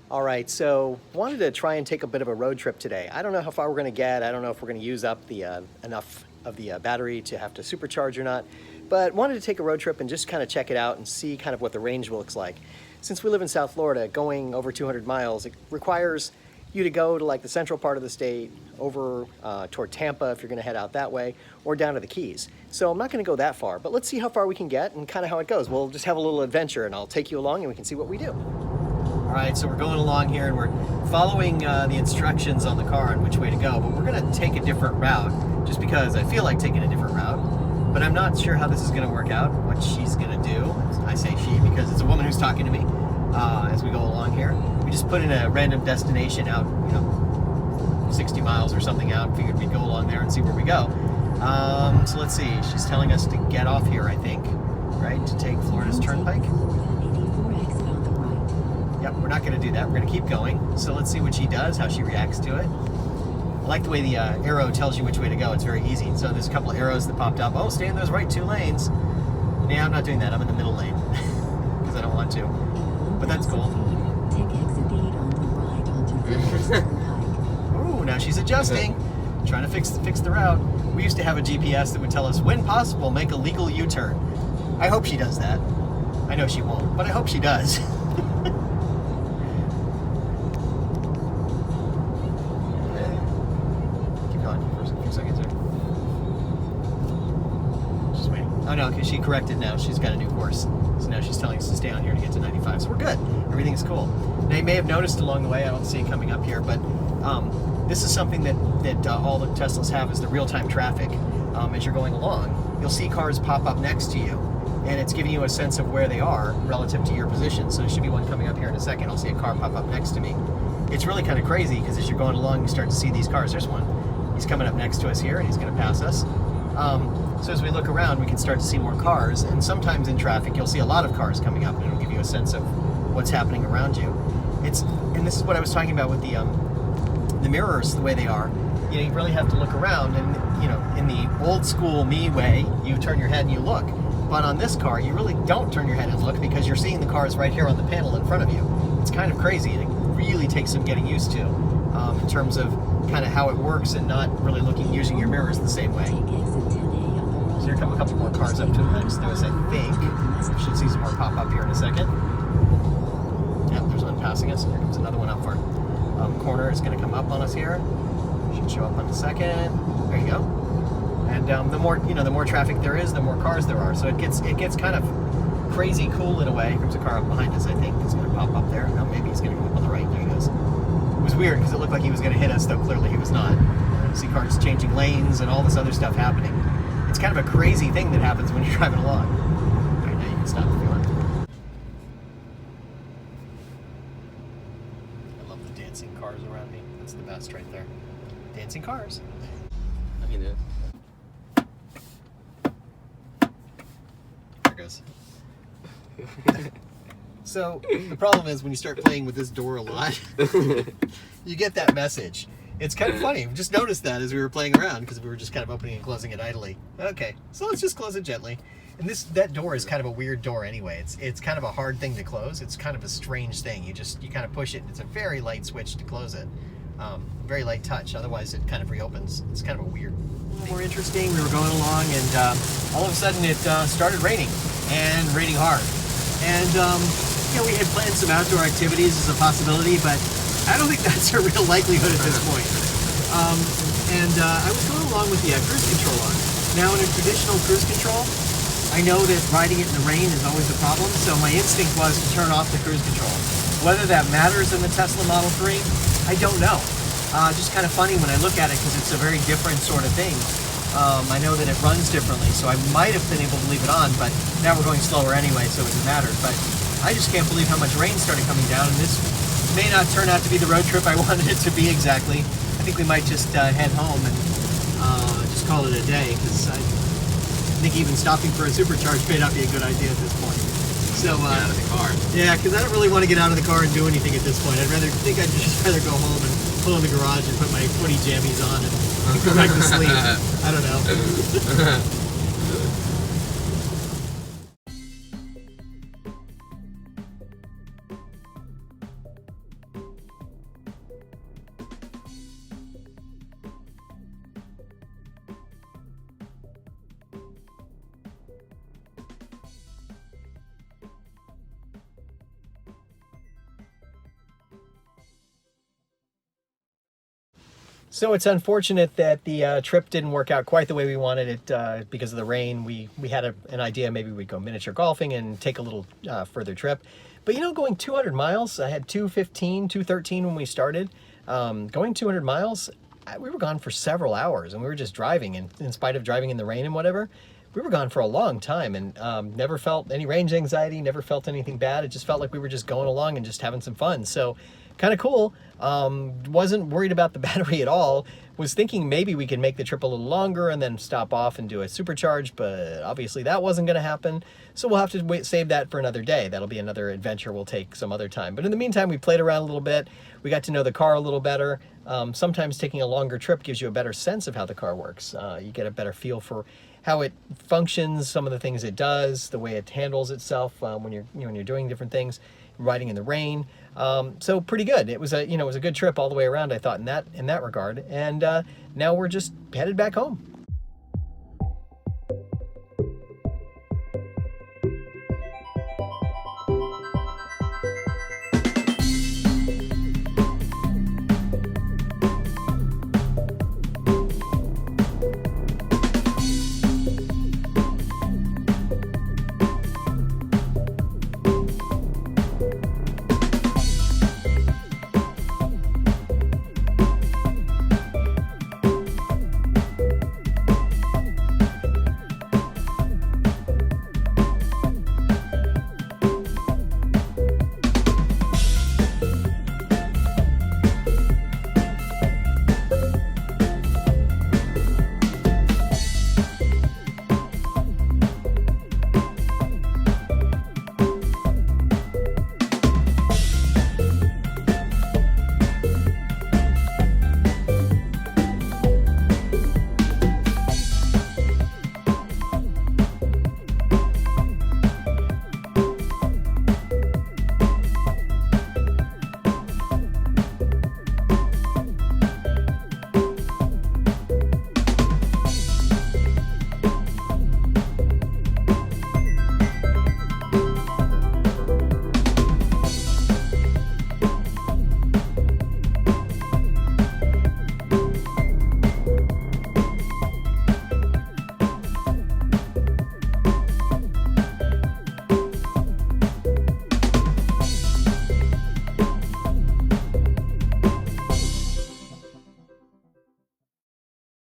All right, so wanted to try and take a bit of a road trip today. I don't know how far we're going to get. I don't know if we're going to use up the enough of the battery to have to supercharge or not, but wanted to take a road trip and just kind of check it out and see kind of what the range looks like. Since we live in South Florida, going over 200 miles, it requires you to go to like the central part of the state, over toward Tampa if you're going to head out that way, or down to the Keys. So I'm not going to go that far, but let's see how far we can get and kind of how it goes. We'll just have a little adventure and I'll take you along and we can see what we do. All right, so we're going along here and we're following the instructions on the car on which way to go, but we're going to take a different route just because I feel like taking a different route, but I'm not sure how this is going to work out, what she's going to do. I say she because it's a woman who's talking to me as we go along here. We just put in a random destination out, 60 miles or something out. Figured we'd go along there and see where we go. So let's see, she's telling us to get off here, I think, right, to take Florida's Turnpike. Yep, we're not going to do that. We're going to keep going. So let's see what she does, how she reacts to it. I like the way the arrow tells you which way to go. It's very easy. So there's a couple of arrows that popped up. Oh, stay in those right 2 lanes. Yeah, I'm not doing that. I'm in the middle lane because I don't want to. But that's cool. Ooh, now she's adjusting. Trying to fix the route. We used to have a GPS that would tell us, when possible, make a legal U-turn. I hope she does that. I know she won't, but I hope she does. Oh no, because she corrected now. She's got a new course. So now she's telling us to stay on here to get to 95. So we're good. Everything's cool. Now you may have noticed along the way, I don't see it coming up here, but this is something that all the Teslas have is the real-time traffic. As you're going along, you'll see cars pop up next to you, and it's giving you a sense of where they are relative to your position. So there should be one coming up here in a second. I'll see a car pop up next to me. It's really kind of crazy because as you're going along, you start to see these cars. There's one. He's coming up next to us here, and he's going to pass us. So as we look around, we can start to see more cars, and sometimes in traffic you'll see a lot of cars coming up, and it'll give you a sense of what's happening around you. And this is what I was talking about with the mirrors, the way they are. You really have to look around, and in the old school me way, you turn your head and you look. But on this car, you really don't turn your head and look because you're seeing the cars right here on the panel in front of you. It's kind of crazy. It really takes some getting used to in terms of kind of how it works and not really using your mirrors the same way. So here come a couple more cars up to next to us, I think. We should see some more pop up here in a second. Yep, there's one passing us. Here comes another one up for corner. It's going to come up on us here. Should show up in a second. There you go. And the more traffic there is, the more cars there are. So it gets kind of crazy cool in a way. Here comes a car up behind us, I think. It's going to pop up there. No, maybe he's going to go up on the right. There he goes. It was weird because it looked like he was going to hit us, though clearly he was not. You see cars changing lanes and all this other stuff happening. It's kind of a crazy thing that happens when you're driving along. All right, now you can stop if you want. I love the dancing cars around me. That's the best right there. Dancing cars. I mean it. There it goes. So the problem is when you start playing with this door a lot, you get that message. It's kind of funny. We just noticed that as we were playing around because we were just kind of opening and closing it idly. Okay, so let's just close it gently. And that door is kind of a weird door anyway. It's kind of a hard thing to close. It's kind of a strange thing. You kind of push it, and it's a very light switch to close it. Very light touch. Otherwise, it kind of reopens. It's kind of a weird thing. More interesting. We were going along, and all of a sudden it started raining, and raining hard. And we had planned some outdoor activities as a possibility, but I don't think that's a real likelihood at this point. I was going along with the cruise control on. Now in a traditional cruise control, I know that riding it in the rain is always a problem, so my instinct was to turn off the cruise control. Whether that matters in the Tesla Model 3, I don't know. Just kind of funny when I look at it because it's a very different sort of thing. I know that it runs differently, so I might have been able to leave it on, but now we're going slower anyway, so it doesn't matter. But I just can't believe how much rain started coming down, and this may not turn out to be the road trip I wanted it to be exactly. I think we might just head home and just call it a day, because I think even stopping for a supercharge may not be a good idea at this point. So get out of the car. Yeah, because I don't really want to get out of the car and do anything at this point. I'd just rather go home and pull in the garage and put my footy jammies on and go back to sleep. I don't know. So it's unfortunate that the trip didn't work out quite the way we wanted it because of the rain. We had an idea maybe we'd go miniature golfing and take a little further trip. But you know, going 200 miles, I had 215, 213 when we started. Going 200 miles, we were gone for several hours, and we were just driving. And in spite of driving in the rain and whatever, we were gone for a long time, and never felt any range anxiety, never felt anything bad. It just felt like we were just going along and just having some fun. So kind of cool. Wasn't worried about the battery at all. Was thinking maybe we could make the trip a little longer and then stop off and do a supercharge, but obviously that wasn't going to happen. So we'll have to save that for another day. That'll be another adventure we'll take some other time. But in the meantime, we played around a little bit. We got to know the car a little better. Sometimes taking a longer trip gives you a better sense of how the car works. You get a better feel for how it functions, some of the things it does, the way it handles itself when you're doing different things, riding in the rain. So pretty good. It was a good trip all the way around, I thought, in that regard. And now we're just headed back home.